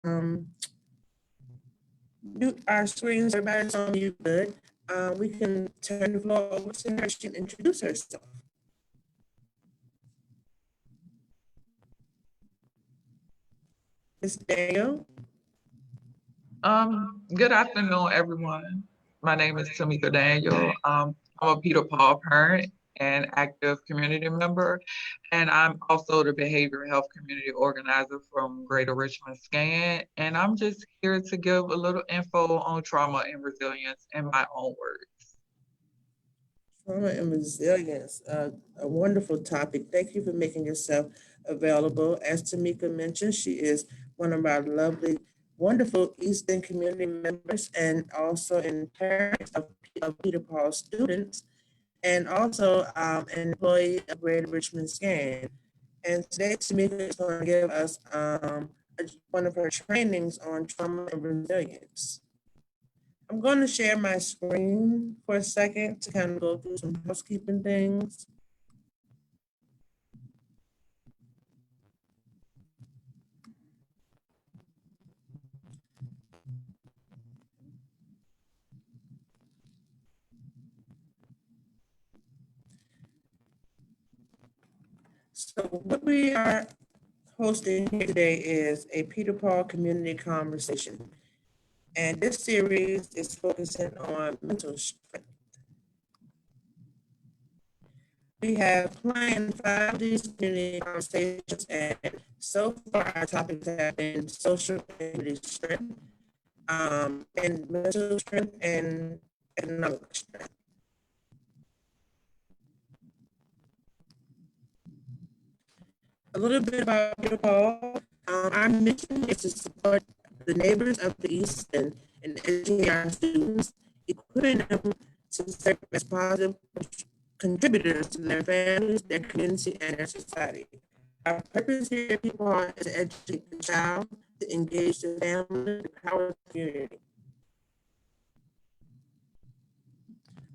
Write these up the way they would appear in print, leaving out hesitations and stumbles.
mute our screens. Everybody's on mute. Good. We can turn the floor over to her. She can introduce herself. Ms. Daniel. Good afternoon, everyone. My name is Tameka Daniel. I'm a Peter Paul parent and active community member, and I'm also the behavioral health community organizer from Greater Richmond SCAN. And I'm just here to give a little info on trauma and resilience in my own words. Trauma and resilience, a wonderful topic. Thank you for making yourself available. As Tameka mentioned, she is one of our lovely, wonderful Eastern community members and also in parents of Peter Paul students, and also an employee of Greater Richmond SCAN. And today, Tamika is going to give us one of her trainings on trauma and resilience. I'm going to share my screen for a second to kind of go through some housekeeping things. So what we are hosting here today is a Peter Paul community conversation. And this series is focusing on mental strength. We have planned 5 of these community conversations, and so far our topics have been social and community strength, and mental strength and economic strength. A little bit about Peter Paul. Our mission is to support the neighbors of the East and educate our students, equipping them to serve as positive contributors to their families, their community, and their society. Our purpose here at Peter Paul is to educate the child, to engage the family, the power of the community.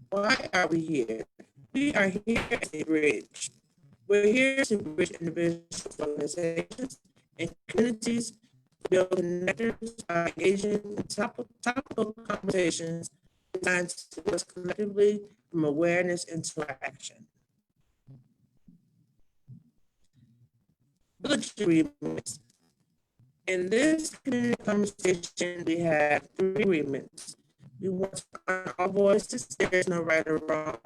Why are we here? We are here as a bridge. We're here to bridge individuals, organizations, and communities to build connectors by engaging in topical conversations designed to put us collectively from awareness into action. Village agreements. In this community conversation, we have 3 agreements. We want to honor all voices. There's no right or wrong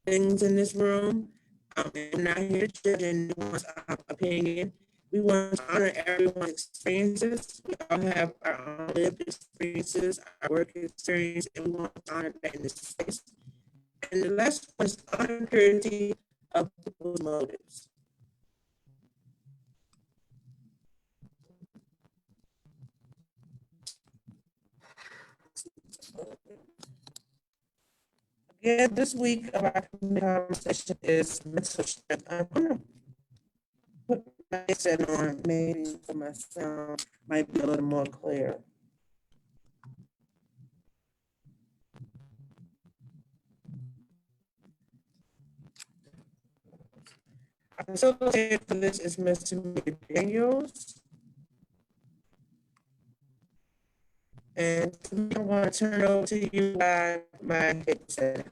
things in this room. We're not here to judge anyone's opinion. We want to honor everyone's experiences. We all have our own lived experiences, our work experience, and we want to honor that in this space. And the last one is honor purity of people's motives. Again, this week of our conversation is mental strength. I'm going to put my headset on, maybe so my sound might be a little more clear. Our facilitator for this is Ms. Tameka Daniels. And I'm going to turn it over to you by my headset.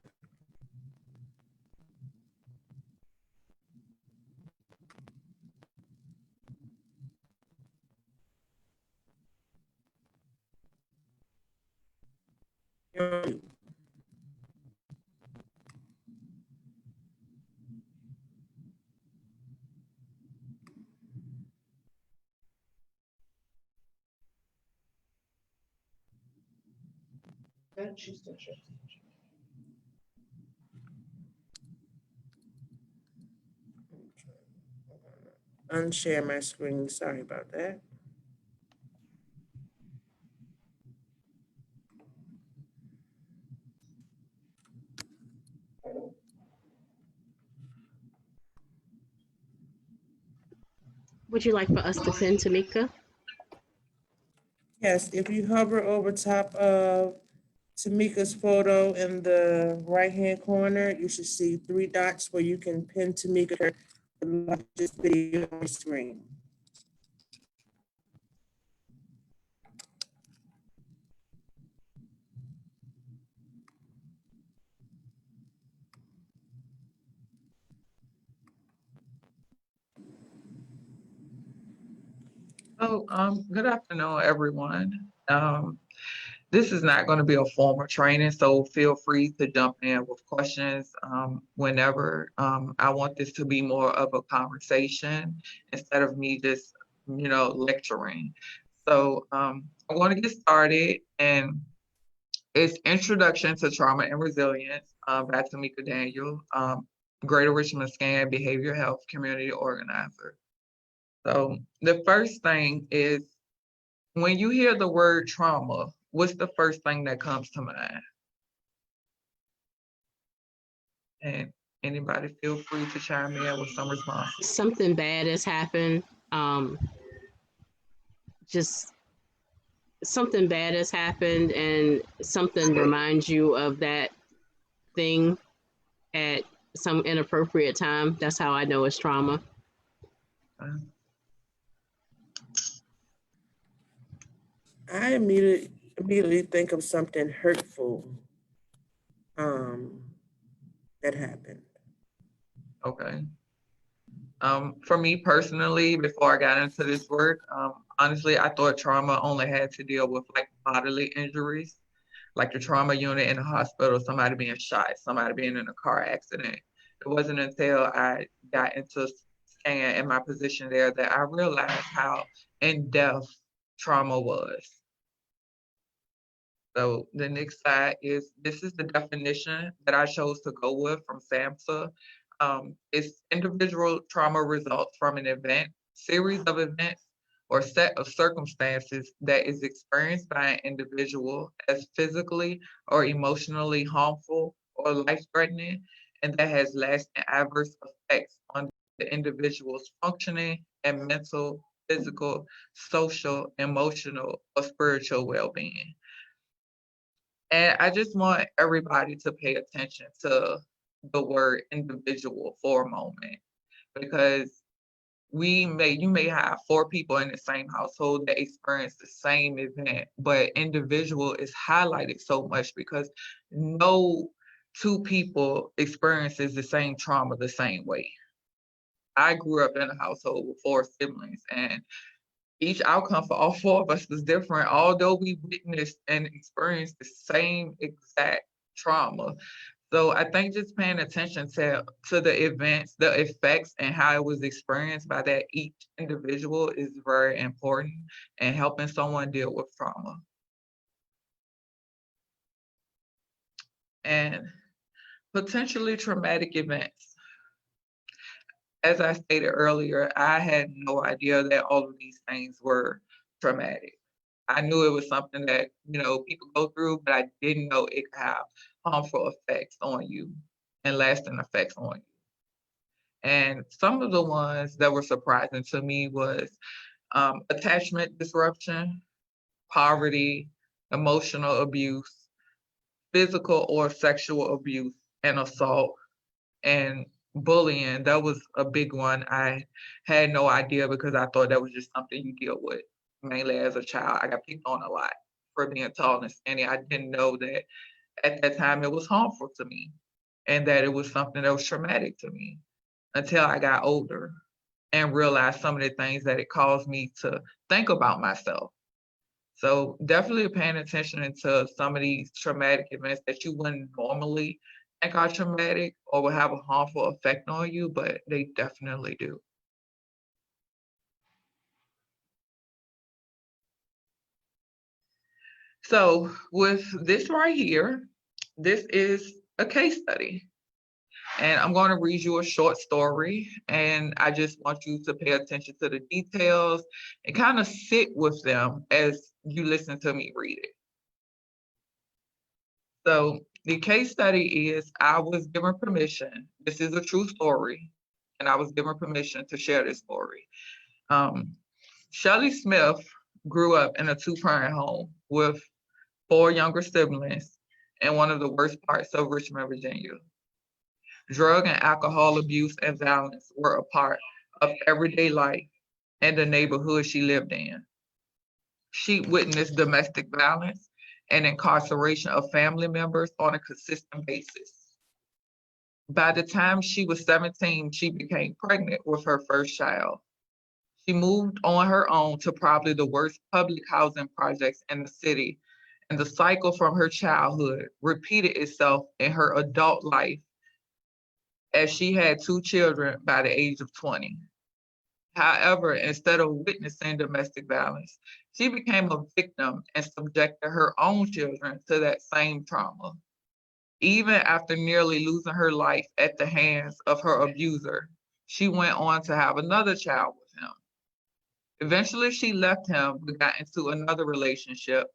Unshare my screen. Sorry about that. Would you like for us to send Tameka? Yes, if you hover over top of Tameka's photo in the right-hand corner, you should see 3 dots where you can pin Tameka this video on the screen. Oh, good afternoon, everyone. This is not going to be a formal training, so feel free to jump in with questions whenever. I want this to be more of a conversation instead of me just, lecturing. So I want to get started, and it's Introduction to Trauma and Resilience by Tameka Daniel, Greater Richmond Scan Behavioral Health Community Organizer. So the first thing is, when you hear the word trauma, what's the first thing that comes to mind? And anybody feel free to chime in with some responses. Something bad has happened. Just something bad has happened, and something reminds you of that thing at some inappropriate time. That's how I know it's trauma. Uh, I immediately think of something hurtful um, that happened. Okay. For me personally, before I got into this work, honestly, I thought trauma only had to deal with like bodily injuries, like the trauma unit in the hospital, somebody being shot, somebody being in a car accident. It wasn't until I got into SCAN in my position there that I realized how in-depth trauma was. So the next slide is, this is the definition that I chose to go with from SAMHSA. It's individual trauma results from an event, series of events, or set of circumstances that is experienced by an individual as physically or emotionally harmful or life-threatening, and that has lasting adverse effects on the individual's functioning and mental, physical, social, emotional, or spiritual well-being. And I just want everybody to pay attention to the word individual for a moment, because you may have four people in the same household that experience the same event, but individual is highlighted so much because no two people experiences the same trauma the same way. I grew up in a household with four siblings, and each outcome for all four of us was different, although we witnessed and experienced the same exact trauma. So I think just paying attention to the events, the effects, and how it was experienced by that each individual is very important in helping someone deal with trauma. And potentially traumatic events. As I stated earlier, I had no idea that all of these things were traumatic. I knew it was something that, people go through, but I didn't know it could have harmful effects on you and lasting effects on you. And some of the ones that were surprising to me was attachment disruption, poverty, emotional abuse, physical or sexual abuse, and assault, and bullying. That was a big one. I had no idea because I thought that was just something you deal with mainly as a child. I got picked on a lot for being tall and skinny. I didn't know that at that time it was harmful to me and that it was something that was traumatic to me until I got older and realized some of the things that it caused me to think about myself. So definitely paying attention into some of these traumatic events that you wouldn't normally think are traumatic or will have a harmful effect on you, but they definitely do. So with this right here, this is a case study. And I'm going to read you a short story. And I just want you to pay attention to the details and kind of sit with them as you listen to me read it. So the case study is, I was given permission. This is a true story. And I was given permission to share this story. Shelly Smith grew up in a two-parent home with four younger siblings in one of the worst parts of Richmond, Virginia. Drug and alcohol abuse and violence were a part of everyday life in the neighborhood she lived in. She witnessed domestic violence and incarceration of family members on a consistent basis. By the time she was 17, she became pregnant with her first child. She moved on her own to probably the worst public housing projects in the city, and the cycle from her childhood repeated itself in her adult life as she had 2 children by the age of 20. However, instead of witnessing domestic violence, she became a victim and subjected her own children to that same trauma. Even after nearly losing her life at the hands of her abuser, she went on to have another child with him. Eventually, she left him but got into another relationship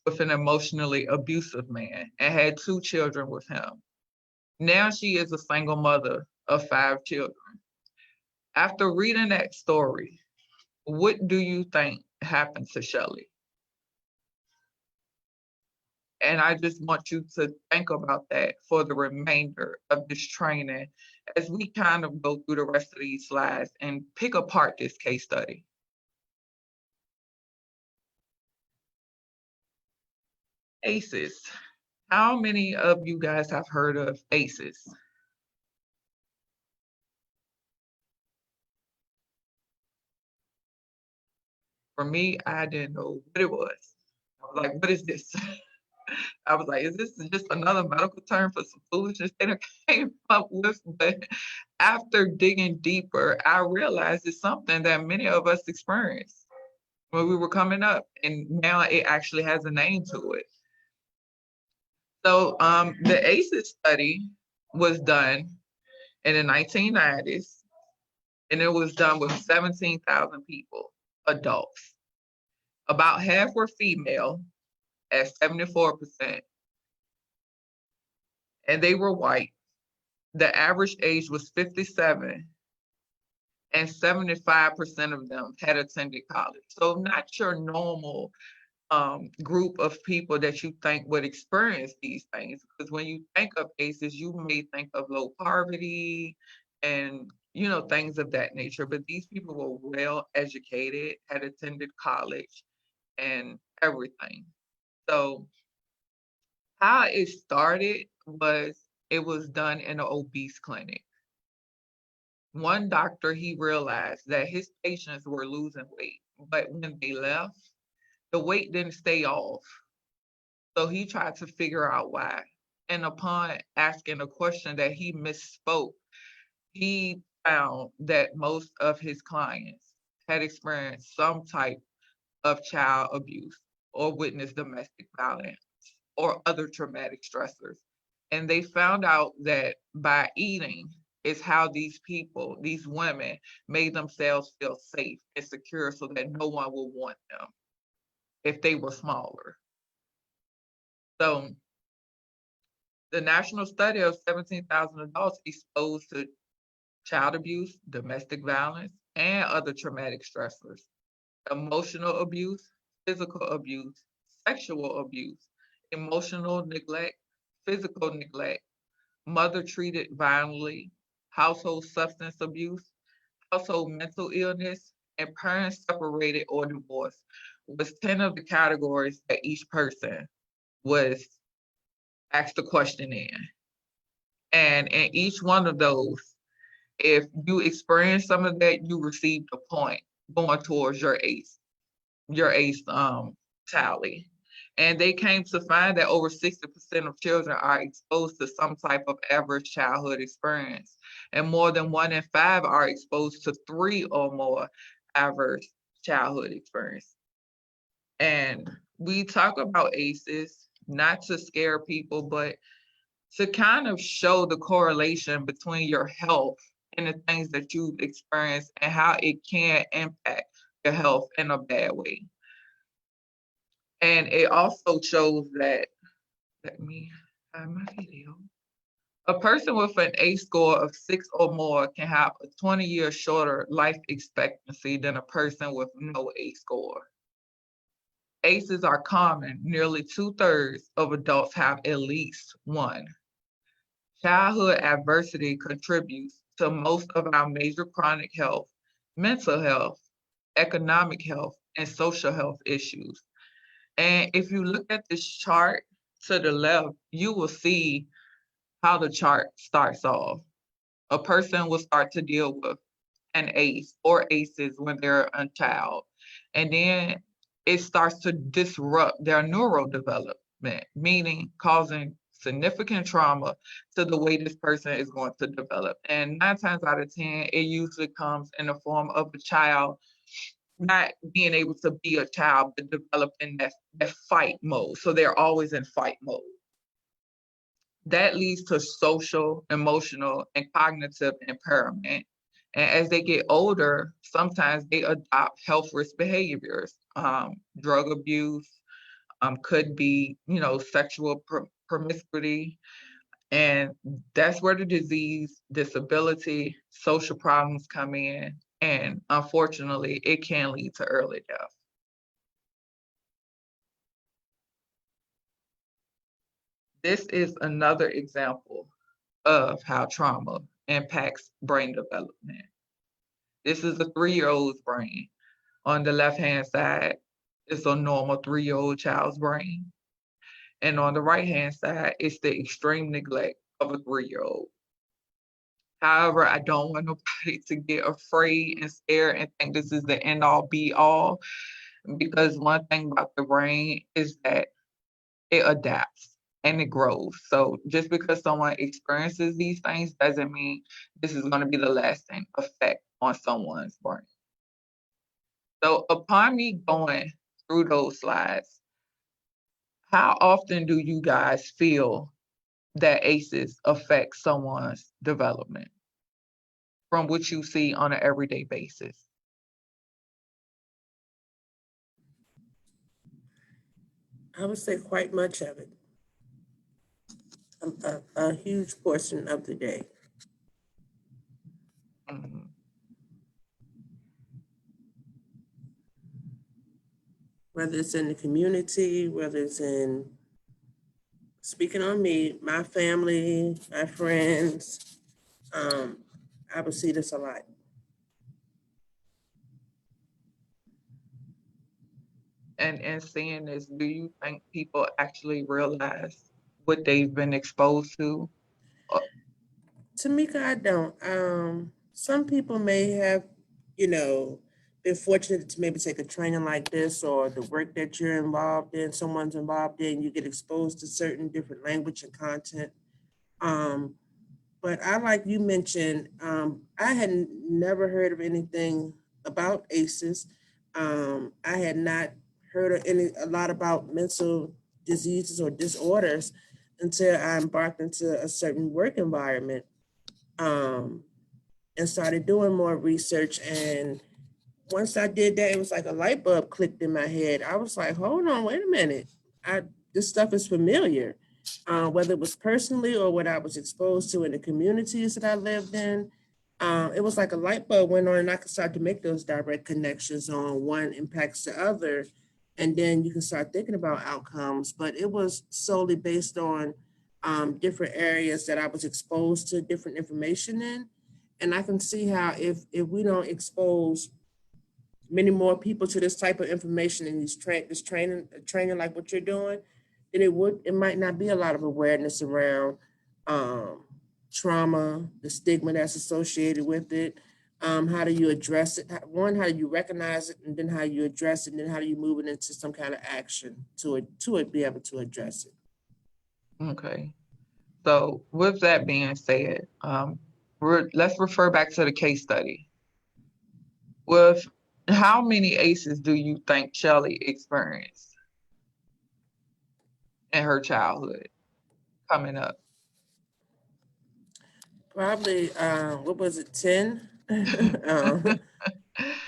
with an emotionally abusive man and had 2 children with him. Now she is a single mother of 5 children. After reading that story, what do you think happened to Shelley? And I just want you to think about that for the remainder of this training as we kind of go through the rest of these slides and pick apart this case study. ACEs. How many of you guys have heard of ACEs? For me, I didn't know what it was. I was like, what is this? I was like, is this just another medical term for some foolishness they came up with? But after digging deeper, I realized it's something that many of us experienced when we were coming up, and now it actually has a name to it. So the ACEs study was done in the 1990s, and it was done with 17,000 people, adults. About half were female at 74%, and they were white. The average age was 57, and 75% of them had attended college. So not your normal group of people that you think would experience these things. Because when you think of ACEs, you may think of low poverty and things of that nature. But these people were well educated, had attended college, and everything. So how it started was it was done in an obese clinic. One doctor, he realized that his patients were losing weight, but when they left, the weight didn't stay off. So he tried to figure out why. And upon asking a question that he misspoke, he found that most of his clients had experienced some type of child abuse or witnessed domestic violence or other traumatic stressors. And they found out that by eating is how these people, these women, made themselves feel safe and secure so that no one will want them if they were smaller. So the national study of 17,000 adults exposed to child abuse, domestic violence, and other traumatic stressors, emotional abuse, physical abuse, sexual abuse, emotional neglect, physical neglect, mother treated violently, household substance abuse, household mental illness, and parents separated or divorced was 10 of the categories that each person was asked the question in. And in each one of those, if you experience some of that, you received a point going towards your ACE tally. And they came to find that over 60% of children are exposed to some type of adverse childhood experience. And more than 1 in 5 are exposed to 3 or more adverse childhood experience. And we talk about ACEs, not to scare people, but to kind of show the correlation between your health and the things that you've experienced and how it can impact your health in a bad way. And it also shows that, let me have my video. A person with an ACE score of 6 or more can have a 20-year shorter life expectancy than a person with no ACE score. ACEs are common. Nearly 2/3 of adults have at least one. Childhood adversity contributes to most of our major chronic health, mental health, economic health, and social health issues. And if you look at this chart to the left, you will see how the chart starts off. A person will start to deal with an ACE or ACEs when they're a child. And then it starts to disrupt their neurodevelopment, meaning causing significant trauma to the way this person is going to develop. And 9 times out of 10, it usually comes in the form of a child not being able to be a child, but developing that fight mode. So they're always in fight mode. That leads to social, emotional, and cognitive impairment. And as they get older, sometimes they adopt health risk behaviors. Drug abuse, could be, sexual promiscuity. And that's where the disease, disability, social problems come in. And unfortunately, it can lead to early death. This is another example of how trauma impacts brain development. This is a 3-year-old's brain. On the left-hand side, it's a normal 3-year-old child's brain. And on the right-hand side, it's the extreme neglect of a 3-year-old. However, I don't want nobody to get afraid and scared and think this is the end all be all, because one thing about the brain is that it adapts and it grows. So just because someone experiences these things doesn't mean this is going to be the lasting effect on someone's brain. So upon me going through those slides, how often do you guys feel that ACEs affect someone's development from what you see on an everyday basis? I would say quite much of it. A huge portion of the day. Mhm. Whether it's in the community, whether it's in, speaking on me, my family, my friends, I would see this a lot. And seeing this, do you think people actually realize what they've been exposed to? Tameka, I don't. Some people may have, you know, been fortunate to maybe take a training like this, or the work that you're involved in, someone's involved in, you get exposed to certain different language and content. Um, but I, like you mentioned, I had never heard of anything about ACEs. I had not heard of a lot about mental diseases or disorders until I embarked into a certain work environment, um, and started doing more research. And once I did that, it was like a light bulb clicked in my head. I was like, hold on, wait a minute. This stuff is familiar, whether it was personally or what I was exposed to in the communities that I lived in. It was like a light bulb went on, and I could start to make those direct connections on one impacts the other. And then you can start thinking about outcomes. But it was solely based on different areas that I was exposed to different information in. And I can see how if we don't expose many more people to this type of information and this training like what you're doing, then it might not be a lot of awareness around um, trauma, the stigma that's associated with it. How do you address it? One, how do you recognize it, and then how you address it, and then how do you move it into some kind of action to be able to address it. Okay. So with that being said, let's refer back to the case study. With how many ACEs do you think Shelley experienced in her childhood coming up? Probably what was it, 10? um,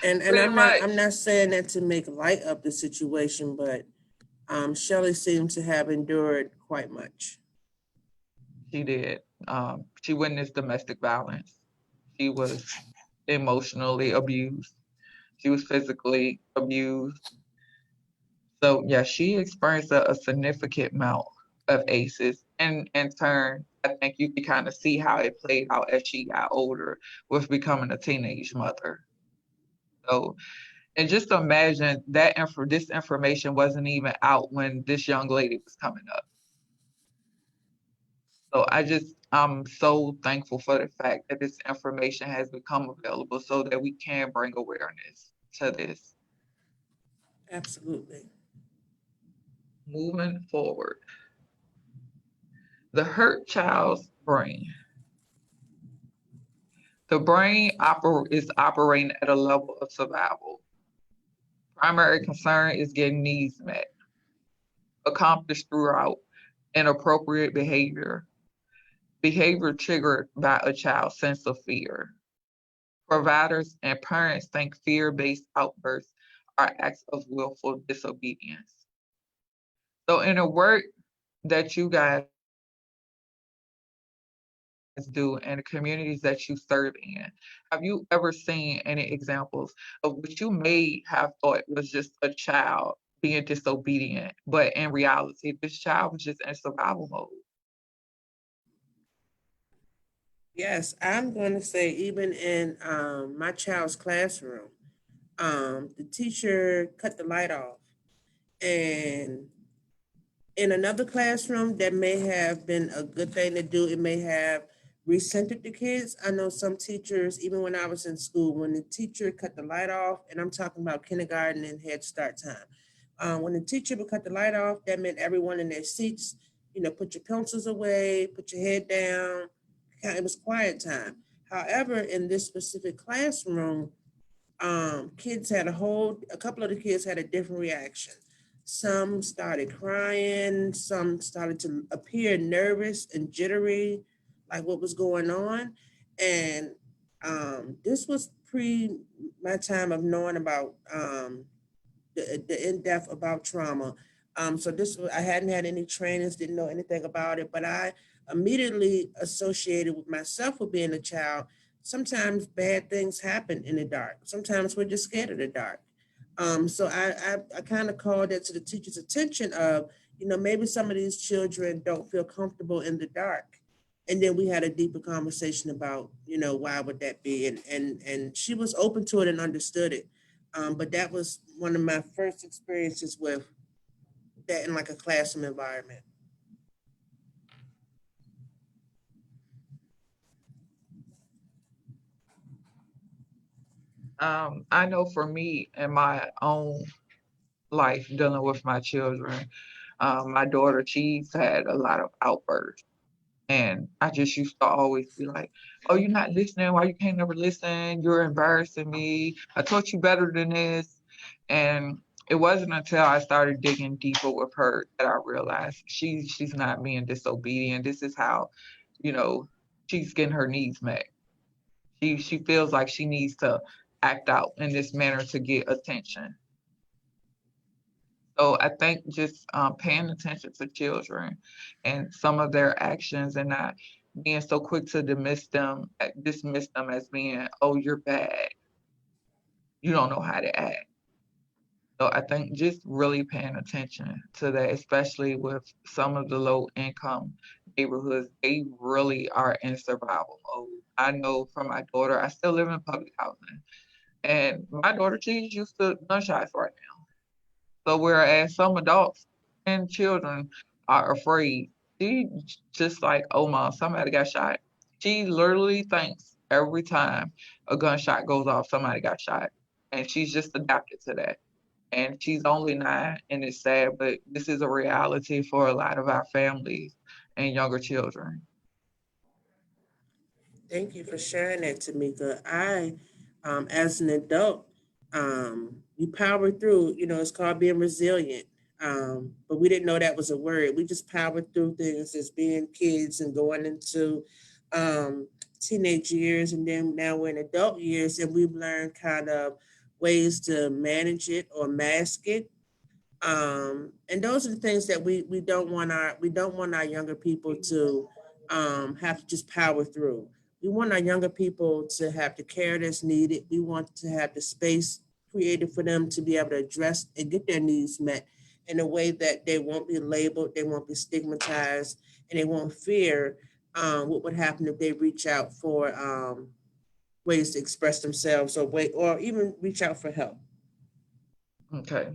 and Pretty much. I'm not saying that to make light of the situation, but Shelley seems to have endured quite much. She did. She witnessed domestic violence. She was emotionally abused. She was physically abused. So yeah, she experienced a significant amount of ACEs. And in turn, I think you can kind of see how it played out as she got older with becoming a teenage mother. So, and just imagine that this information wasn't even out when this young lady was coming up. So I'm so thankful for the fact that this information has become available so that we can bring awareness to this. Absolutely. Moving forward, the hurt child's brain. The brain is operating at a level of survival. Primary concern is getting needs met, accomplished throughout inappropriate behavior triggered by a child's sense of fear. Providers and parents think fear-based outbursts are acts of willful disobedience. So in the work that you guys do and the communities that you serve in, have you ever seen any examples of what you may have thought was just a child being disobedient, but in reality, this child was just in survival mode? Yes, I'm going to say even in my child's classroom, the teacher cut the light off, and in another classroom that may have been a good thing to do, it may have recentered the kids. I know some teachers, even when I was in school, when the teacher cut the light off, and I'm talking about kindergarten and Head Start time, when the teacher would cut the light off, that meant everyone in their seats, put your pencils away, put your head down. It was quiet time. However, in this specific classroom, kids had a couple of the kids had a different reaction. Some started crying, some started to appear nervous and jittery, like what was going on. And this was pre my time of knowing about the in depth about trauma. So I hadn't had any trainings, didn't know anything about it, but I immediately associated with myself with being a child. Sometimes bad things happen in the dark. Sometimes we're just scared of the dark. So I kind of called that to the teacher's attention of, maybe some of these children don't feel comfortable in the dark. And then we had a deeper conversation about, why would that be? And she was open to it and understood it. But that was one of my first experiences with that in like a classroom environment. I know for me in my own life dealing with my children, my daughter, she's had a lot of outbursts. And I just used to always be like, oh, you're not listening. Why you can't never listen? You're embarrassing me. I taught you better than this. And it wasn't until I started digging deeper with her that I realized she's not being disobedient. This is how, you know, she's getting her needs met. She feels like she needs to act out in this manner to get attention. So I think just paying attention to children and some of their actions and not being so quick to dismiss them as being, oh, you're bad. You don't know how to act. So I think just really paying attention to that, especially with some of the low income neighborhoods, they really are in survival mode. I know from my daughter, I still live in public housing, and my daughter, she's used to gunshots right now. So whereas some adults and children are afraid, she just like, oh mom, somebody got shot. She literally thinks every time a gunshot goes off, somebody got shot. And she's just adapted to that. And she's only 9, and it's sad, but this is a reality for a lot of our families and younger children. Thank you for sharing that, Tamika. As an adult, you powered through. It's called being resilient. But we didn't know that was a word. We just powered through things as being kids and going into um, teenage years, and then now we're in adult years, and we've learned kind of ways to manage it or mask it. And those are the things that we don't want our younger people to have to just power through. We want our younger people to have the care that's needed. We want to have the space created for them to be able to address and get their needs met in a way that they won't be labeled, they won't be stigmatized, and they won't fear what would happen if they reach out for ways to express themselves or even reach out for help. Okay,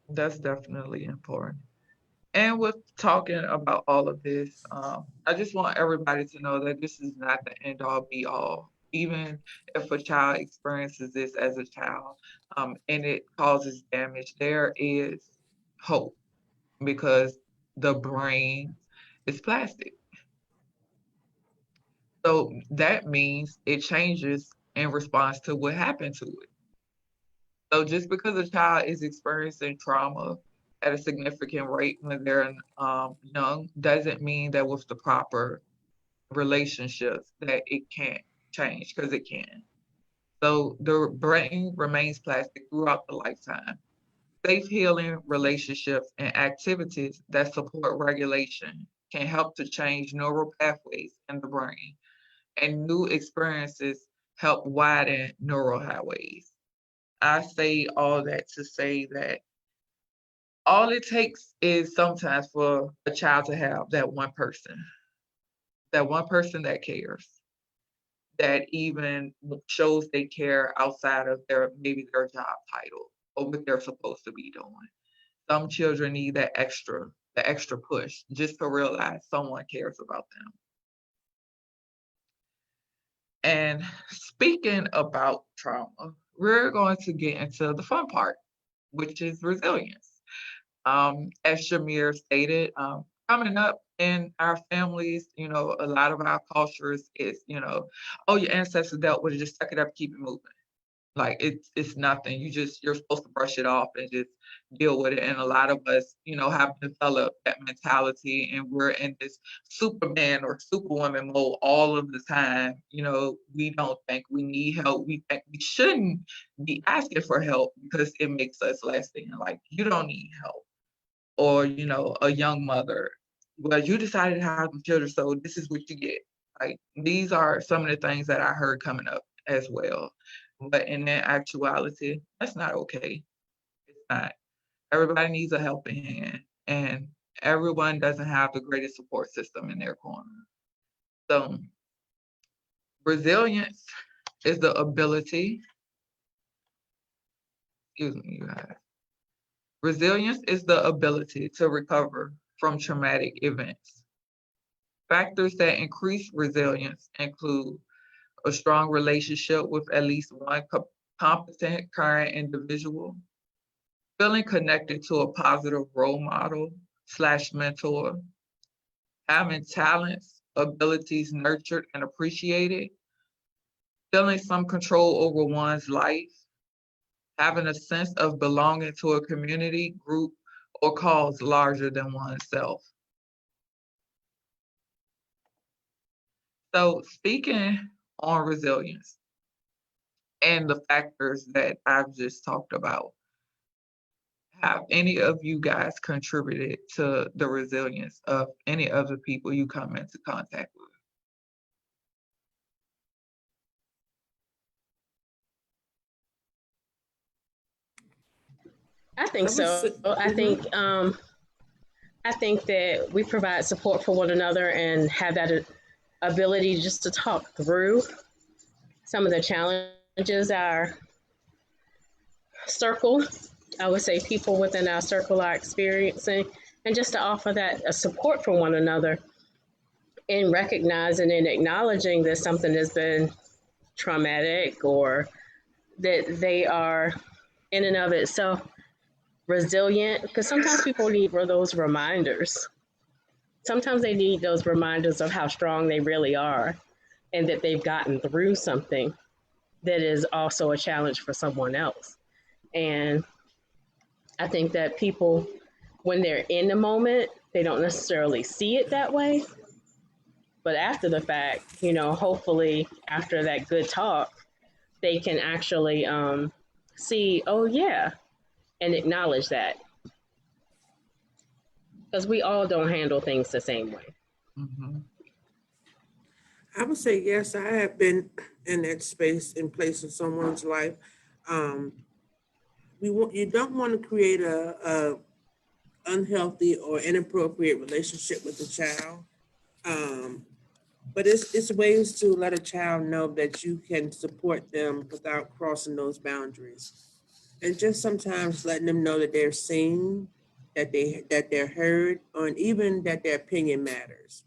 that's definitely important. And with talking about all of this, I just want everybody to know that this is not the end all be all. Even if a child experiences this as a child, and it causes damage, there is hope because the brain is plastic. So that means it changes in response to what happened to it. So just because a child is experiencing trauma at a significant rate when they're young doesn't mean that with the proper relationships that it can't change, because it can. So the brain remains plastic throughout the lifetime. Safe healing relationships and activities that support regulation can help to change neural pathways in the brain, and new experiences help widen neural highways. I say all that to say that all it takes is sometimes for a child to have that one person that cares, that even shows they care outside of their maybe their job title or what they're supposed to be doing. Some children need the extra push just to realize someone cares about them. And speaking about trauma, we're going to get into the fun part, which is resilience. As Shamir stated, coming up in our families, a lot of our cultures is, oh, your ancestors dealt with it, just suck it up, keep it moving. Like it's nothing. You're supposed to brush it off and just deal with it. And a lot of us, have developed that mentality, and we're in this Superman or Superwoman mode all of the time. We don't think we need help. We think we shouldn't be asking for help because it makes us less than. Like, you don't need help. Or, a young mother. Well, you decided to have children, so this is what you get. Like, these are some of the things that I heard coming up as well. But in that actuality, that's not okay. It's not. Everybody needs a helping hand, and everyone doesn't have the greatest support system in their corner. So, resilience is the ability, excuse me, you guys. Resilience is the ability to recover from traumatic events. Factors that increase resilience include a strong relationship with at least one competent current individual, feeling connected to a positive role model / mentor, having talents, abilities nurtured and appreciated, feeling some control over one's life, having a sense of belonging to a community, group, or cause larger than oneself. So, speaking on resilience and the factors that I've just talked about, have any of you guys contributed to the resilience of any other people you come into contact with? I think so. I think that we provide support for one another and have that ability just to talk through some of the challenges our circle, I would say people within our circle are experiencing, and just to offer that support for one another in recognizing and acknowledging that something has been traumatic or that they are in and of itself resilient, because sometimes people need those reminders. Sometimes they need those reminders of how strong they really are and that they've gotten through something that is also a challenge for someone else. And I think that people, when they're in the moment, they don't necessarily see it that way. But after the fact, hopefully after that good talk, they can actually see, oh, yeah, and acknowledge that. Because we all don't handle things the same way. Mm-hmm. I would say yes. I have been in that space in place of someone's life. You don't want to create a unhealthy or inappropriate relationship with the child. But it's ways to let a child know that you can support them without crossing those boundaries. And just sometimes letting them know that they're seen, that they're heard, or even that their opinion matters.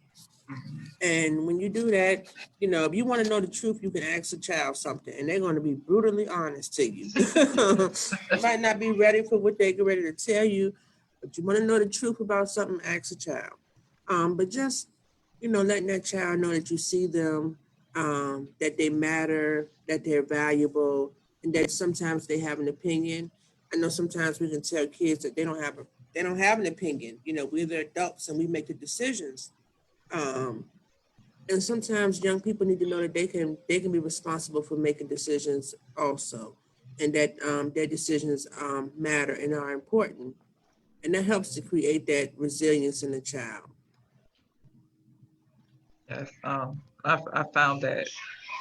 And when you do that, if you want to know the truth, you can ask a child something, and they're going to be brutally honest to you. You might not be ready for what they get ready to tell you, but you want to know the truth about something, ask a child. But just, letting that child know that you see them, that they matter, that they're valuable, and that sometimes they have an opinion. I know sometimes we can tell kids that they don't have an opinion. We're the adults and we make the decisions. Um, and sometimes young people need to know that they can be responsible for making decisions also, and that their decisions matter and are important, and that helps to create that resilience in the child. Yes, I found that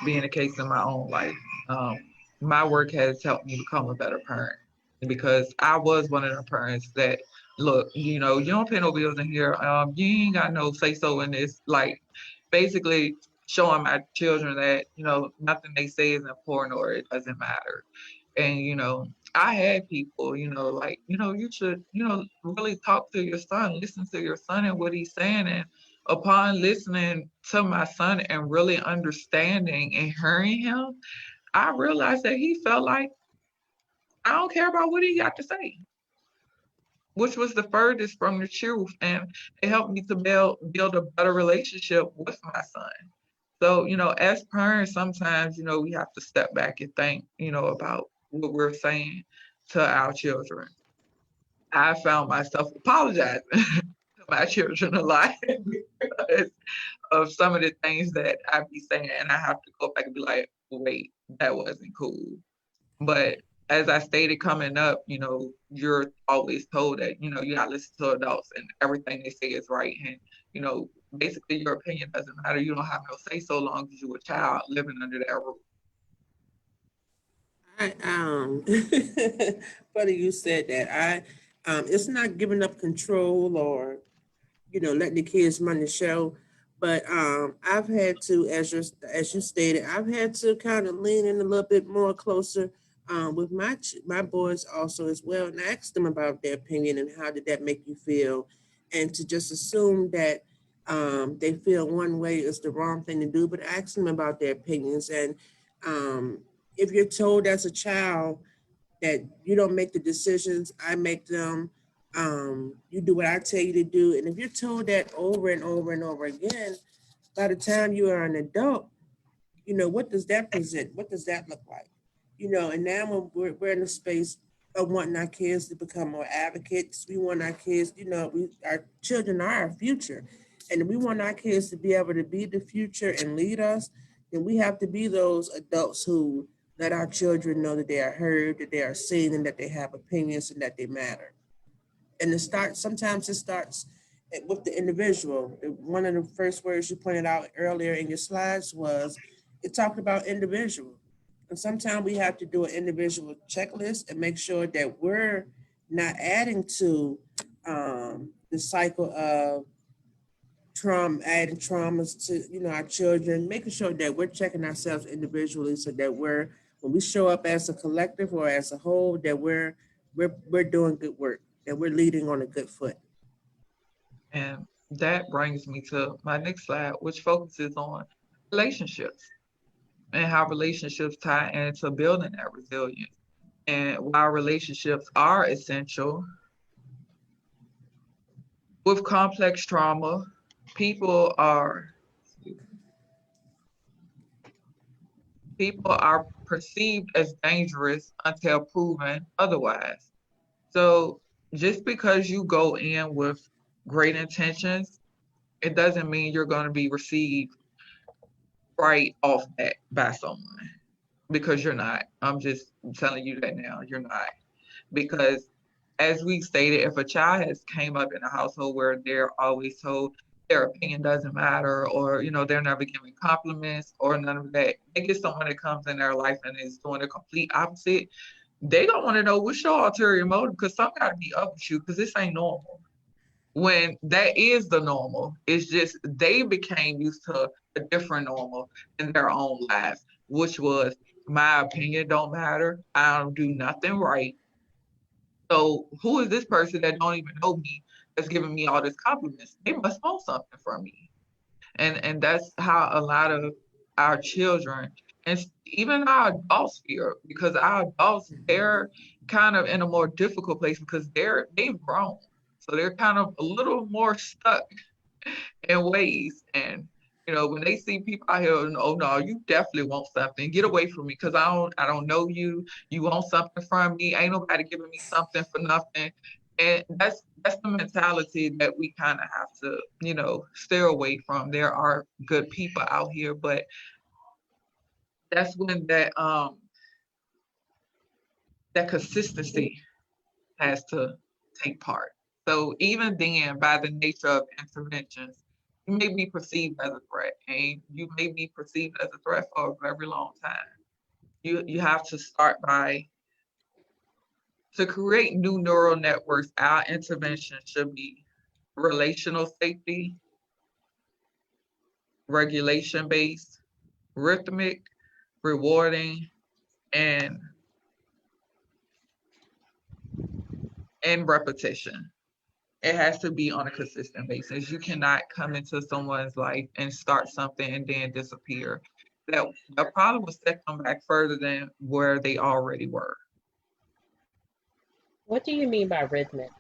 being the case in my own life. Um, my work has helped me become a better parent because I was one of the parents that, look, you don't pay no bills in here. You ain't got no say so in this. Like, basically showing my children that, nothing they say is important or it doesn't matter. And, I had people, like, you should, really talk to your son, listen to your son and what he's saying. And upon listening to my son and really understanding and hearing him, I realized that he felt like I don't care about what he got to say, which was the furthest from the truth. And it helped me to build a better relationship with my son. So, as parents, sometimes, we have to step back and think, about what we're saying to our children. I found myself apologizing to my children a lot because of some of the things that I be saying, and I have to go back and be like, wait, that wasn't cool. But as I stated coming up, you're always told that, you gotta listen to adults and everything they say is right. And, basically your opinion doesn't matter. You don't have no say so long as you're a child living under that roof. Funny you said that. It's not giving up control or letting the kids run the show. But I've had to, as you stated, I've had to kind of lean in a little bit more closer with my boys also as well, and ask them about their opinion and how did that make you feel, and to just assume that they feel one way is the wrong thing to do, but ask them about their opinions. And um, if you're told as a child that you don't make the decisions, I make them. You do what I tell you to do. And if you're told that over and over and over again, by the time you are an adult, what does that present? What does that look like? And now when we're in a space of wanting our kids to become more advocates, we want our kids, our children are our future. And if we want our kids to be able to be the future and lead us, then we have to be those adults who let our children know that they are heard, that they are seen, and that they have opinions and that they matter. And sometimes it starts with the individual. One of the first words you pointed out earlier in your slides was it talked about individual. And sometimes we have to do an individual checklist and make sure that we're not adding to the cycle of trauma, adding traumas to our children, making sure that we're checking ourselves individually so that when we show up as a collective or as a whole, that we're doing good work, that we're leading on a good foot. And that brings me to my next slide, which focuses on relationships and how relationships tie into building that resilience. And while relationships are essential, with complex trauma, people are people are perceived as dangerous until proven otherwise. So just because you go in with great intentions, it doesn't mean you're going to be received right off that by someone because you're not. I'm just telling you that now. You're not. Because as we stated, if a child has came up in a household where they're always told their opinion doesn't matter, or they're never given compliments or none of that, they get someone that comes in their life and is doing the complete opposite. They don't want to know what's your ulterior motive because something got to be up with you because this ain't normal. When that is the normal, it's just they became used to a different normal in their own lives, which was my opinion don't matter. I don't do nothing right. So who is this person that don't even know me that's giving me all this compliments? They must want something from me. And that's how a lot of our children and even our adults feel, because our adults, they're kind of in a more difficult place because they've grown. So they're kind of a little more stuck in ways. And when they see people out here, oh no, you definitely want something. Get away from me because I don't know you. You want something from me. Ain't nobody giving me something for nothing. And that's the mentality that we kind of have to, steer away from. There are good people out here, but that's when that consistency has to take part. So even then, by the nature of interventions, you may be perceived as a threat, and you may be perceived as a threat for a very long time. You have to start to create new neural networks. Our intervention should be relational safety, regulation based, rhythmic, rewarding, and repetition. It has to be on a consistent basis. You cannot come into someone's life and start something and then disappear. That problem will set them back further than where they already were. What do you mean by rhythmic?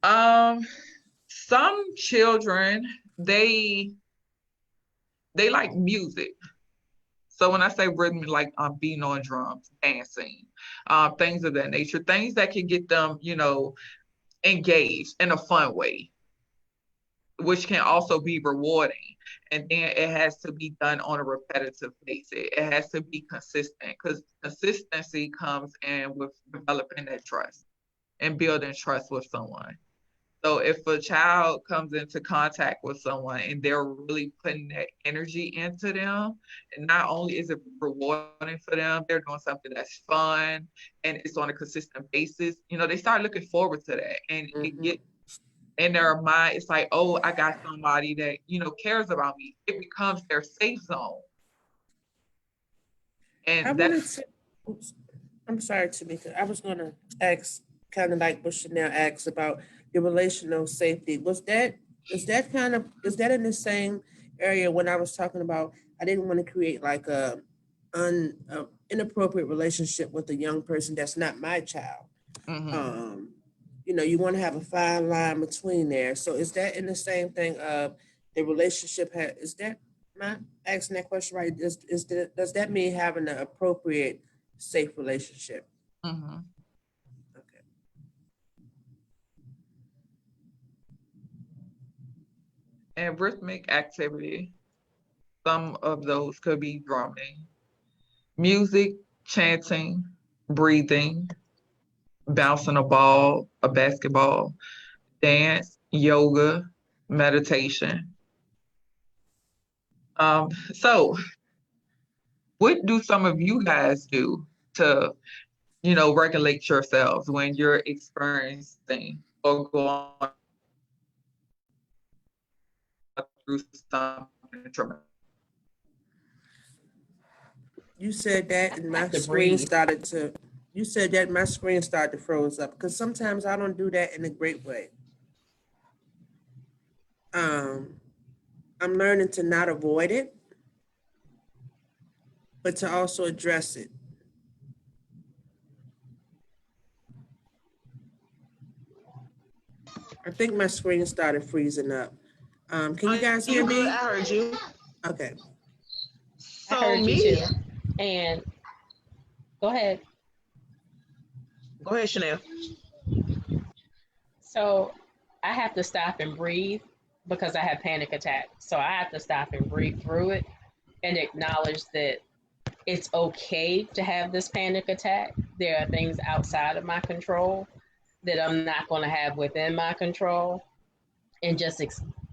Some children, they like music. So when I say rhythm, like beating on drums, dancing, things of that nature, things that can get them, engaged in a fun way, which can also be rewarding. And then it has to be done on a repetitive basis. It has to be consistent, because consistency comes in with developing that trust and building trust with someone. So if a child comes into contact with someone and they're really putting that energy into them, and not only is it rewarding for them, they're doing something that's fun and it's on a consistent basis, they start looking forward to that. And it get in their mind, it's like, oh, I got somebody that, cares about me. It becomes their safe zone. And I'm sorry, Tameka. I was going to ask, kind of like what Chanel asked about your relational safety. Is that in the same area when I was talking about I didn't want to create like a inappropriate relationship with a young person that's not my child. Um, you want to have a fine line between there. So is that in the same thing of the relationship? Is that, am I asking that question right? Does that mean having an appropriate, safe relationship? mhm. Okay. And rhythmic activity, some of those could be drumming, music, chanting, breathing, bouncing a ball, a basketball, dance, yoga, meditation. So what do some of you guys do to, regulate yourselves when you're experiencing or going through something traumatic? You said that, and I my have to screen breathe. started to. You said that, my screen started to froze up because sometimes I don't do that in a great way. Um, I'm learning to not avoid it, but to also address it. I think my screen started freezing up. Can you guys hear You good? me? I heard you. Okay. I So heard you me, too. And go ahead. go ahead, Chanel. So I have to stop and breathe because I have panic attacks. So I have to stop and breathe through it and acknowledge that it's okay to have this panic attack. There are things outside of my control that I'm not going to have within my control, and just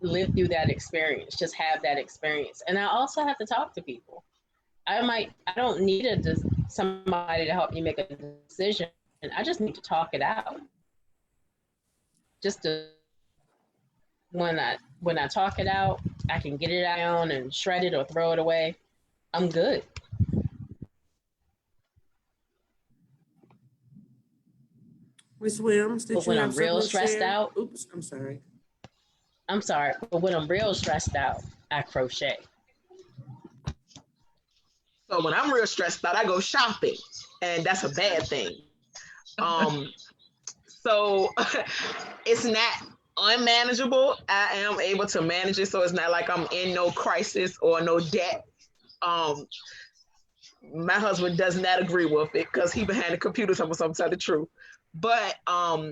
live through that experience, just have that experience. And I also have to talk to people. I don't need somebody to help me make a decision. I just need to talk it out. Just to when I talk it out, I can get it out and shred it or throw it away. I'm good. Ms. Williams, did But you when have I'm real something to stressed share? out, Oops, I'm sorry. I'm sorry, but when I'm real stressed out, I crochet. So when I'm real stressed out, I go shopping, and that's a bad thing. Um, so it's not unmanageable. I am able to manage it, so it's not like I'm in no crisis or no debt. Um, my husband does not agree with it because he behind the computer some tell the truth. But I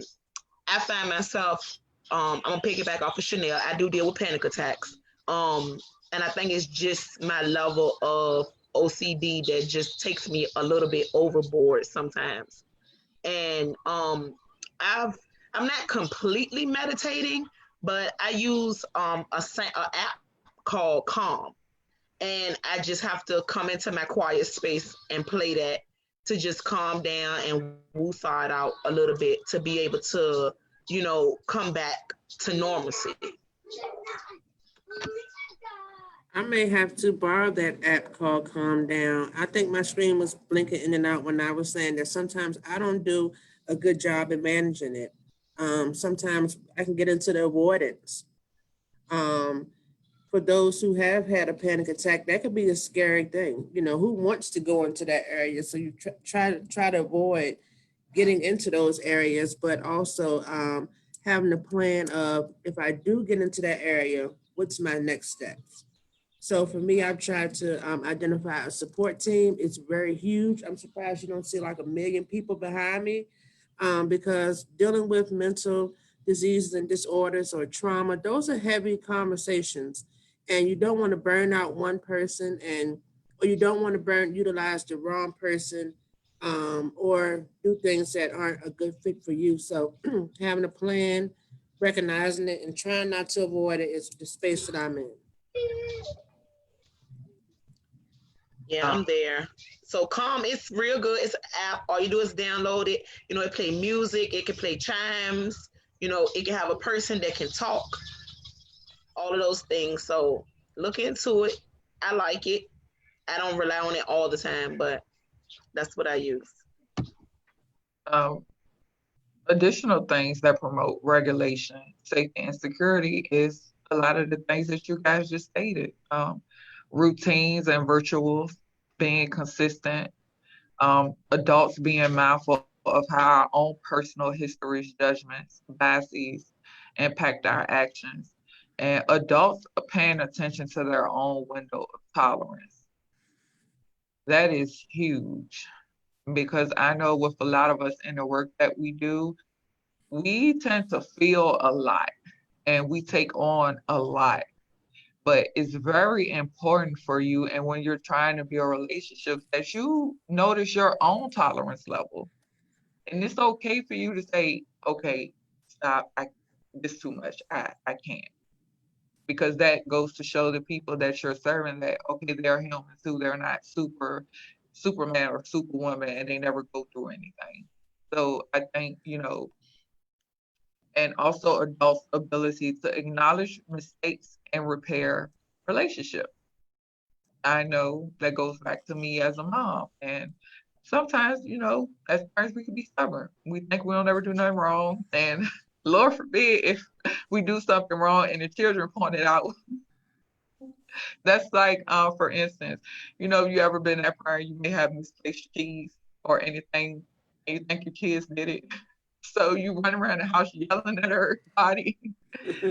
find myself, I'm gonna piggyback off of Chanel. I do deal with panic attacks. And I think it's just my level of OCD that just takes me a little bit overboard sometimes. And I've I'm not completely meditating, but I use a app called Calm, and I just have to come into my quiet space and play that to just calm down and woo side out a little bit to be able to, come back to normalcy. I may have to borrow that app called Calm Down. I think my screen was blinking in and out when I was saying that sometimes I don't do a good job in managing it. Sometimes I can get into the avoidance. Um, for those who have had a panic attack, that could be a scary thing. You know, who wants to go into that area? So you try to avoid getting into those areas, but also having a plan of if I do get into that area, what's my next steps? So for me, I've tried to identify a support team. It's very huge. I'm surprised you don't see like a million people behind me because dealing with mental diseases and disorders or trauma, those are heavy conversations. And you don't want to burn out one person or you don't want to utilize the wrong person or do things that aren't a good fit for you. So having a plan, recognizing it and trying not to avoid it is the space that I'm in. Yeah, Um, I'm there. So Calm, it's real good. It's an app. All you do is download it. It play music. It can play chimes. It can have a person that can talk. All of those things. So look into it. I like it. I don't rely on it all the time, but that's what I use. um, Additional things that promote regulation, safety, and security is a lot of the things that you guys just stated. Routines and rituals, being consistent, adults being mindful of how our own personal histories, judgments, biases impact our actions, and adults are paying attention to their own window of tolerance. That is huge because I know with a lot of us in the work that we do, we tend to feel a lot and we take on a lot. But it's very important for you, and when you're trying to build relationships, that you notice your own tolerance level. And it's okay for you to say, okay, stop, this too much. I can't. Because that goes to show the people that you're serving that okay, they're human too. They're not Superman or Superwoman and they never go through anything. So I think, and also adults' ability to acknowledge mistakes and repair relationships. I know that goes back to me as a mom. And sometimes, as parents, we can be stubborn. We think we don't ever do nothing wrong. And Lord forbid if we do something wrong and the children point it out. That's like, for instance, you ever been that parent, you may have misplaced keys or anything, and you think your kids did it. So you run around the house yelling at everybody.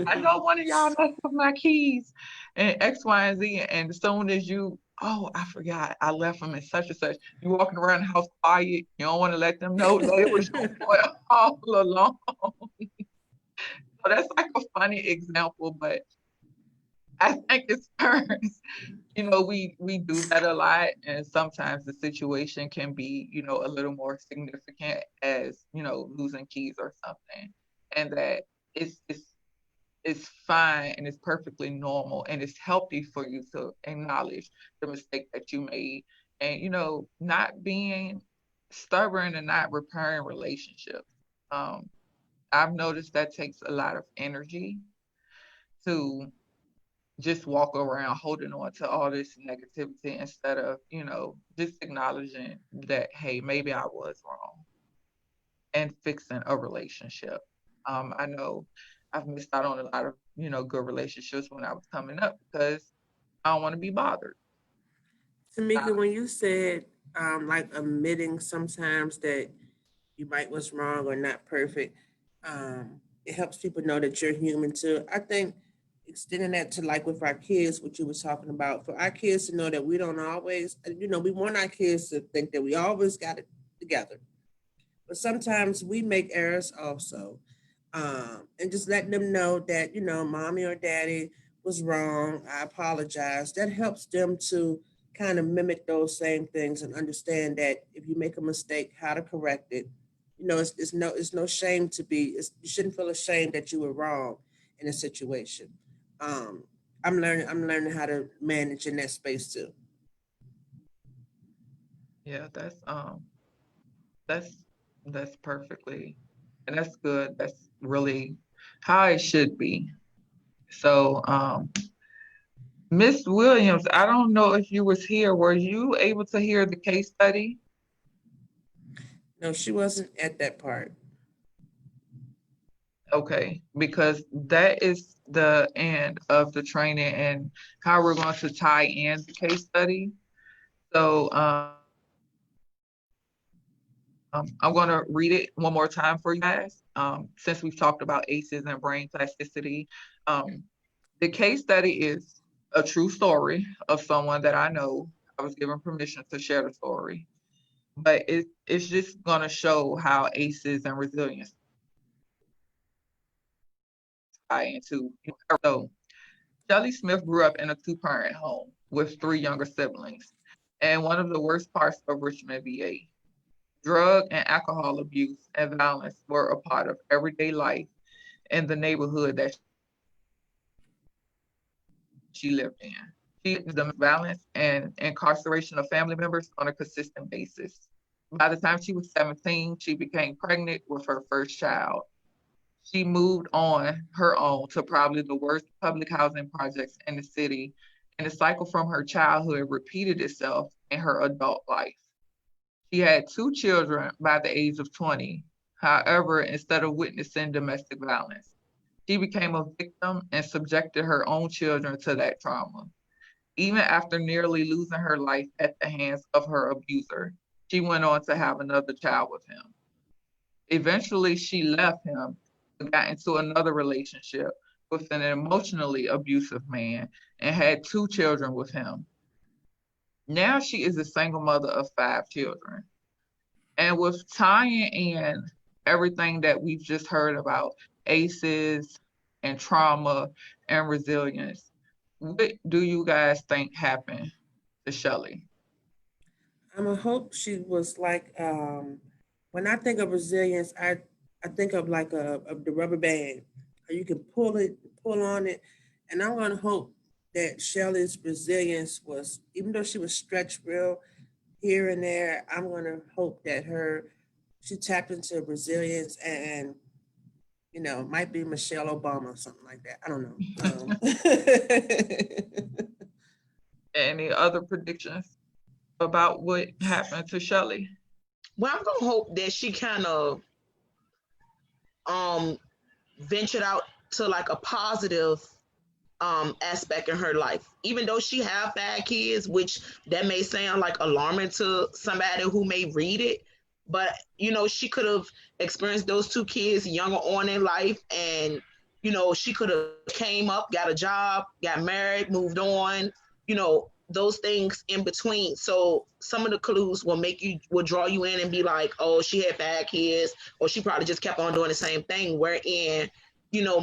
I know one of y'all messed up my keys and X, Y, and Z. And as soon as oh, I forgot, I left them in such and such. You walking around the house quiet. You don't want to let them know that it was your fault all along. So that's like a funny example, but I think as parents, we do that a lot, and sometimes the situation can be, a little more significant as, losing keys or something, and that it's fine and it's perfectly normal and it's healthy for you to acknowledge the mistake that you made and not being stubborn and not repairing relationships. Um, I've noticed that takes a lot of energy to just walk around holding on to all this negativity instead of, just acknowledging that, hey, maybe I was wrong. and fixing a relationship. I know I've missed out on a lot of, good relationships when I was coming up because I don't want to be bothered. Tameka, when you said like admitting sometimes that you might was wrong or not perfect, it helps people know that you're human too. I think extending that to like with our kids, what you were talking about, for our kids to know that we don't always, we want our kids to think that we always got it together. But sometimes we make errors also. And just letting them know that, mommy or daddy was wrong. I apologize. That helps them to kind of mimic those same things and understand that if you make a mistake, how to correct it. It's no shame to be. You shouldn't feel ashamed that you were wrong in a situation. Um, I'm learning how to manage in that space too. Yeah, that's that's perfectly, and that's good. That's really how it should be. So, Miss Williams, I don't know if you was here. Were you able to hear the case study? No, she wasn't at that part. Okay, because that is the end of the training and how we're going to tie in the case study. So, I'm going to read it one more time for you guys. Since we've talked about ACEs and brain plasticity, um, the case study is a true story of someone that I know. I was given permission to share the story, but it's just going to show how ACEs and resilience tie into. So, Shelley Smith grew up in a two-parent home with three younger siblings, and one of the worst parts of Richmond, VA. Drug and alcohol abuse and violence were a part of everyday life in the neighborhood that she lived in. She experienced violence and incarceration of family members on a consistent basis. By the time she was 17, she became pregnant with her first child. She moved on her own to probably the worst public housing projects in the city, and the cycle from her childhood repeated itself in her adult life. She had two children by the age of 20. However, instead of witnessing domestic violence, she became a victim and subjected her own children to that trauma. Even after nearly losing her life at the hands of her abuser, she went on to have another child with him. Eventually, she left him and got into another relationship with an emotionally abusive man and had two children with him. Now she is a single mother of five children. And with tying in everything that we've just heard about ACEs and trauma and resilience, what do you guys think happened to Shelley? I hope she was like when I think of resilience, I think of like the rubber band. You can pull on it, and I'm gonna hope that Shelley's resilience was, even though she was stretched real here and there, I'm gonna hope that she tapped into resilience and might be Michelle Obama or something like that. I don't know. Any other predictions about what happened to Shelley? Well, I'm gonna hope that she kind of um ventured out to like a positive aspect in her life. Even though she have bad kids, which that may sound like alarming to somebody who may read it, but she could have experienced those two kids younger on in life, and she could have came up, got a job, got married, moved on, those things in between. So some of the clues will draw you in and be like, oh, she had bad kids, or she probably just kept on doing the same thing, wherein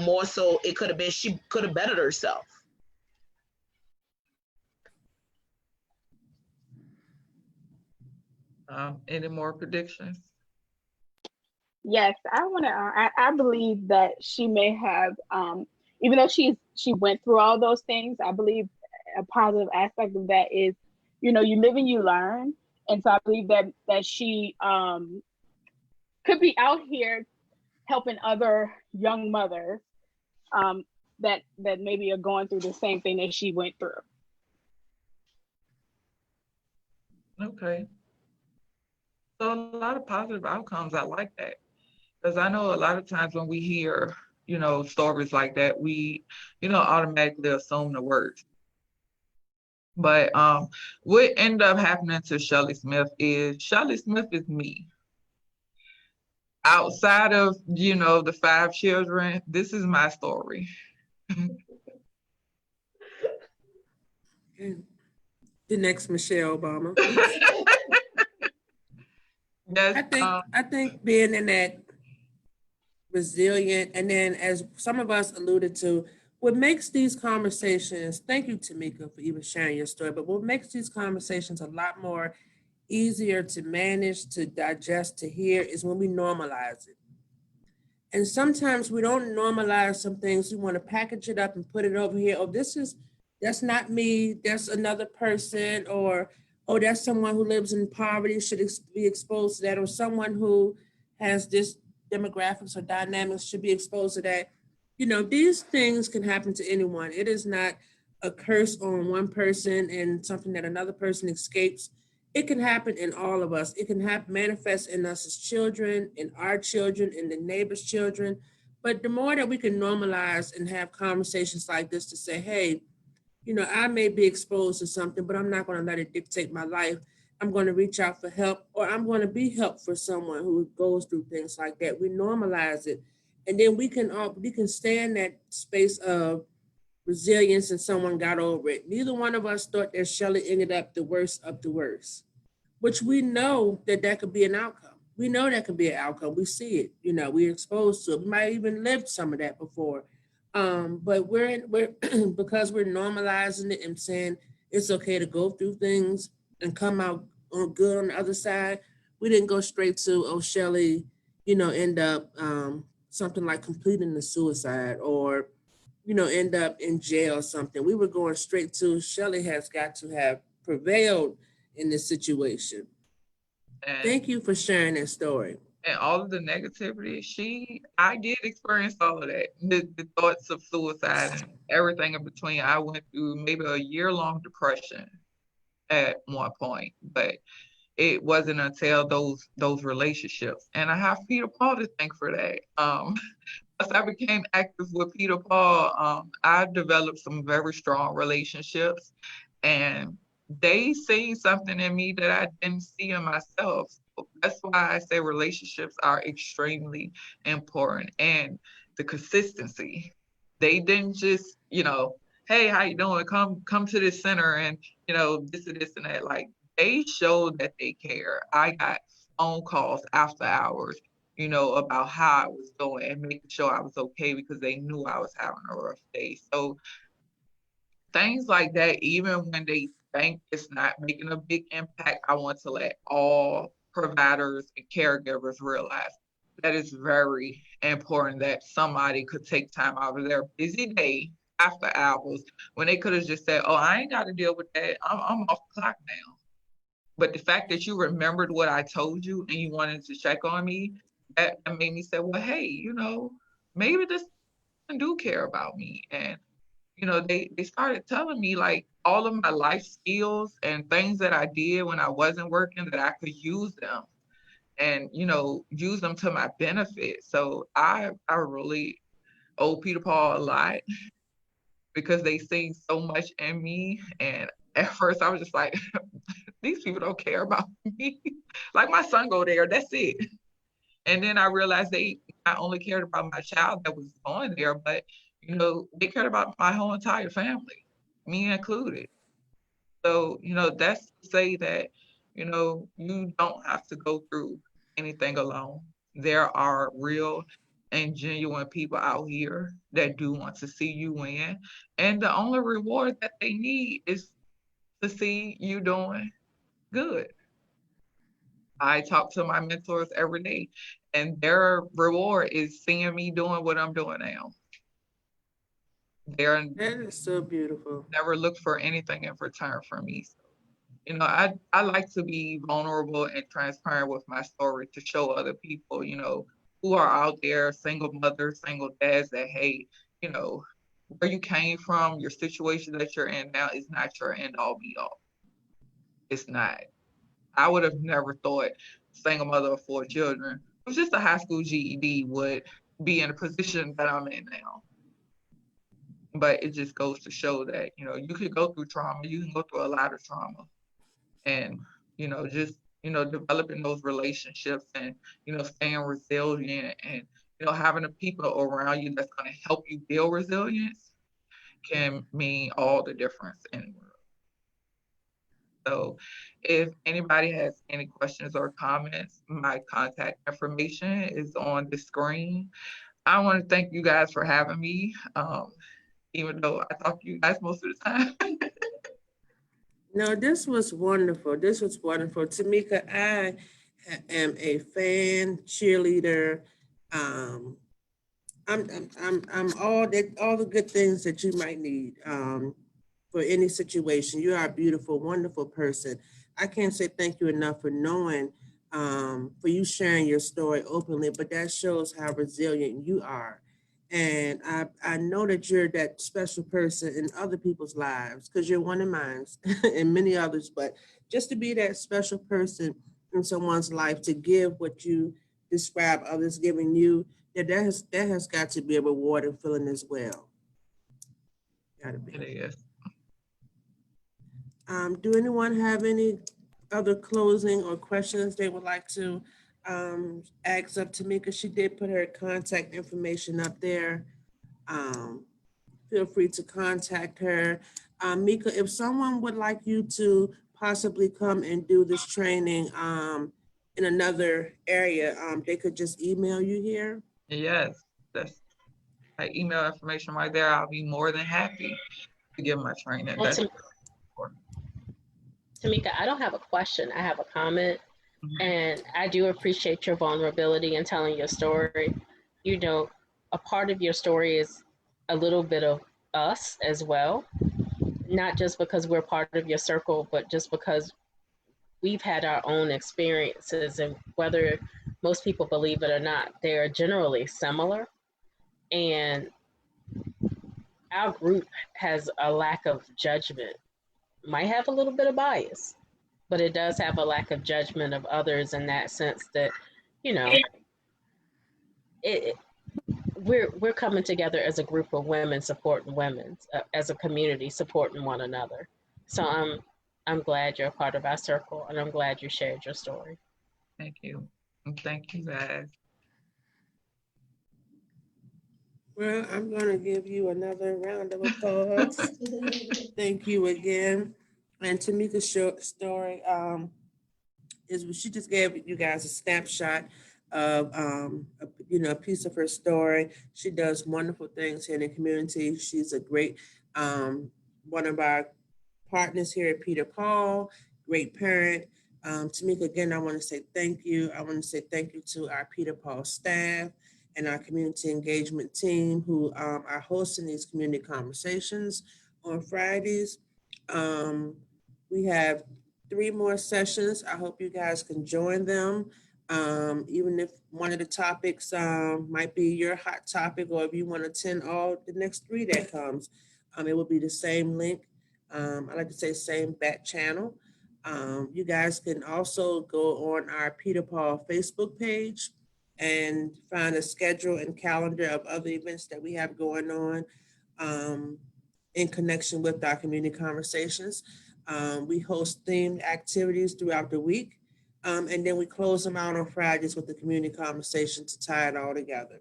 more so it could have been she could have bettered herself. Any more predictions? Yes, I want to. I believe that she may have, even though she went through all those things. I believe a positive aspect of that is, you live and you learn, and so I believe that she could be out here helping other young mothers that maybe are going through the same thing that she went through. Okay. So a lot of positive outcomes. I like that. Because I know a lot of times when we hear, stories like that, we, automatically assume the worst. But what ended up happening to Shelly Smith is Shelly Smith is me. Outside of, the 5 children, this is my story. The next Michelle Obama. Yes, I think being in that resilient, and then as some of us alluded to, what makes these conversations, thank you, Tameka, for even sharing your story, but what makes these conversations a lot more easier to manage, to digest, to hear is when we normalize it. And sometimes we don't normalize some things. We want to package it up and put it over here. Oh, that's not me. That's another person. Or, oh, that's someone who lives in poverty, should be exposed to that. Or someone who has this demographics or dynamics should be exposed to that. These things can happen to anyone. It is not a curse on one person and something that another person escapes. It can happen in all of us. It can happen, manifest in us as children, in our children, in the neighbor's children. But the more that we can normalize and have conversations like this to say, hey, I may be exposed to something, but I'm not going to let it dictate my life. I'm going to reach out for help, or I'm going to be help for someone who goes through things like that. We normalize it. And then we can stay in that space of resilience and someone got over it. Neither one of us thought that Shelley ended up the worst of the worst, which we know that could be an outcome. We know that could be an outcome. We see it, we're exposed to it. We might even lived some of that before. But we're because we're normalizing it and saying it's okay to go through things and come out on good on the other side. We didn't go straight to, oh, Shelley, end up something like completing the suicide, or end up in jail or something. We were going straight to Shelley has got to have prevailed in this situation. and, Thank you for sharing that story. and all of the negativity, I did experience all of that. The thoughts of suicide and everything in between. I went through maybe a year-long depression at one point, but it wasn't until those relationships, and I have Peter Paul to thank for that. As I became active with Peter Paul, I developed some very strong relationships, and they seen something in me that I didn't see in myself. So that's why I say relationships are extremely important, and the consistency. They didn't just, hey, how you doing? Come to this center and this and this and that. Like, they showed that they care. I got phone calls after hours, about how I was doing and making sure I was okay because they knew I was having a rough day. So things like that, even when they think it's not making a big impact, I want to let all providers and caregivers realize that it's very important that somebody could take time out of their busy day after hours when they could have just said, oh, I ain't got to deal with that. I'm off the clock now. But the fact that you remembered what I told you and you wanted to check on me, that made me say, well, hey, maybe this person do care about me. And, they started telling me like all of my life skills and things that I did when I wasn't working, that I could use them and, use them to my benefit. So I really owe Peter Paul a lot because they seen so much in me. And at first I was just like, these people don't care about me. Like, my son go there, that's it. And then I realized they not only cared about my child that was going there, but they cared about my whole entire family, me included. So, that's to say that, you don't have to go through anything alone. There are real and genuine people out here that do want to see you win. And the only reward that they need is to see you doing good. I talk to my mentors every day, and their reward is seeing me doing what I'm doing now. They're That is so beautiful. never look for anything in return from me. So, I like to be vulnerable and transparent with my story to show other people, who are out there, single mothers, single dads, that, hey, where you came from, your situation that you're in now is not your end all be all. It's not. I would have never thought single mother of 4 children was just a high school GED would be in a position that I'm in now. But it just goes to show that, you know, you could go through trauma, you can go through a lot of trauma. And, you know, just, you know, developing those relationships and, you know, staying resilient and, you know, having the people around you that's going to help you build resilience can mean all the difference in the world. So if anybody has any questions or comments, my contact information is on the screen. I want to thank you guys for having me, even though I talk to you guys most of the time. No, this was wonderful. This was wonderful. Tameka, I am a fan, cheerleader. Um, I'm all the good things that you might need for any situation. You are a beautiful, wonderful person. I can't say thank you enough for knowing, for you sharing your story openly, but that shows how resilient you are. And I know that you're that special person in other people's lives because you're one of mine and many others, but just to be that special person in someone's life to give what you describe others giving you, that has got to be a rewarding feeling as well. Gotta be. It is. Do anyone have any other closing or questions they would like to ask of Tameka? She did put her contact information up there. Um, Feel free to contact her. Mika, if someone would like you to possibly come and do this training in another area, they could just email you here. Yes, that's my email information right there. I'll be more than happy to give my training. Well, That's Tameka, I don't have a question. I have a comment. Mhm. And I do appreciate your vulnerability in telling your story. You know, a part of your story is a little bit of us as well, not just because we're part of your circle, but just because we've had our own experiences. And whether most people believe it or not, they are generally similar. And our group has a lack of judgment, might have a little bit of bias, but it does have a lack of judgment of others in that sense that, you know, it, we're coming together as a group of women supporting women, as a community supporting one another. So I'm glad you're a part of our circle, and I'm glad you shared your story. Thank you. And thank you guys. Well, I'm going to give you another round of applause. Thank you again. And Tamika's short story is she just gave you guys a snapshot of a piece of her story. She does wonderful things here in the community. She's a great one of our partners here at Peter Paul, great parent. Tamika, again, I want to say thank you. I want to say thank you to our Peter Paul staff and our community engagement team who are hosting these community conversations on Fridays. Um, we have 3 more sessions. I hope you guys can join them. Even if one of the topics might be your hot topic, or if you want to attend all the next 3 that comes, it will be the same link. I like to say same back channel. You guys can also go on our Peter Paul Facebook page and find a schedule and calendar of other events that we have going on in connection with our community conversations. We host themed activities throughout the week, and then we close them out on Fridays with the community conversation to tie it all together.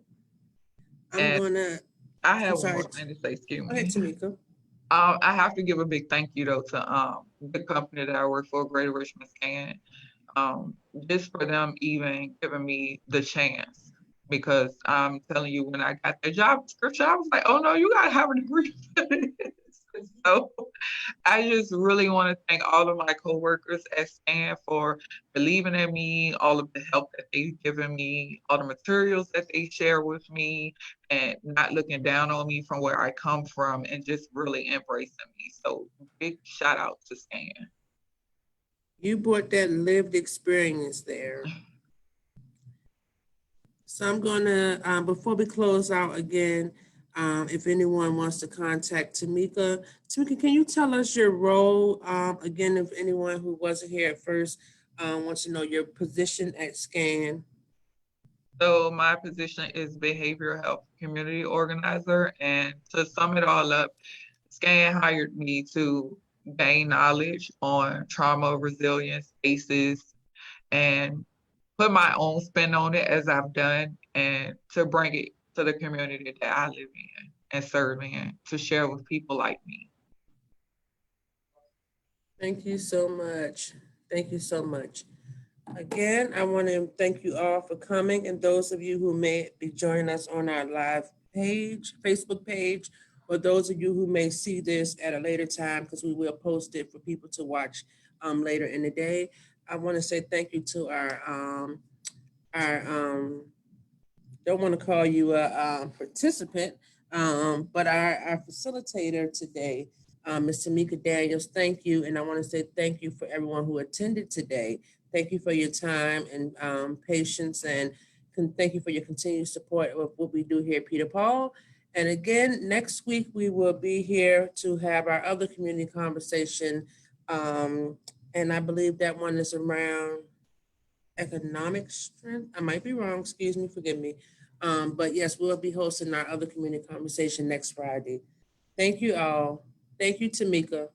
And I have one sorry. more thing to say, excuse Go ahead, me. Tameka. I have to give a big thank you though to the company that I work for, Greater Richmond Scan, just for them even giving me the chance. Because I'm telling you, when I got the job description, I was like, oh no, you gotta have a degree for this. So I just really want to thank all of my coworkers at SCAN for believing in me, all of the help that they've given me, all the materials that they share with me, and not looking down on me from where I come from, and just really embracing me. So big shout out to SCAN. You brought that lived experience there. So I'm gonna, before we close out again, if anyone wants to contact Tameka, can you tell us your role? Again, if anyone who wasn't here at first wants to know your position at SCAN. So my position is behavioral health community organizer. And to sum it all up, SCAN hired me to gain knowledge on trauma, resilience, ACEs, and put my own spin on it as I've done, and to bring it to the community that I live in and serve in, to share with people like me. Thank you so much. Thank you so much. Again, I want to thank you all for coming, and those of you who may be joining us on our live page, Facebook page, or those of you who may see this at a later time, because we will post it for people to watch later in the day. I want to say thank you to our don't want to call you a participant, but our facilitator today, Ms. Tameka Daniels, thank you. And I want to say thank you for everyone who attended today. Thank you for your time and patience, and thank you for your continued support of what we do here at Peter Paul. And again, next week we will be here to have our other community conversation. And I believe that one is around economic strength. I might be wrong, excuse me, forgive me. But yes, we'll be hosting our other community conversation next Friday. Thank you all. Thank you, Tameka.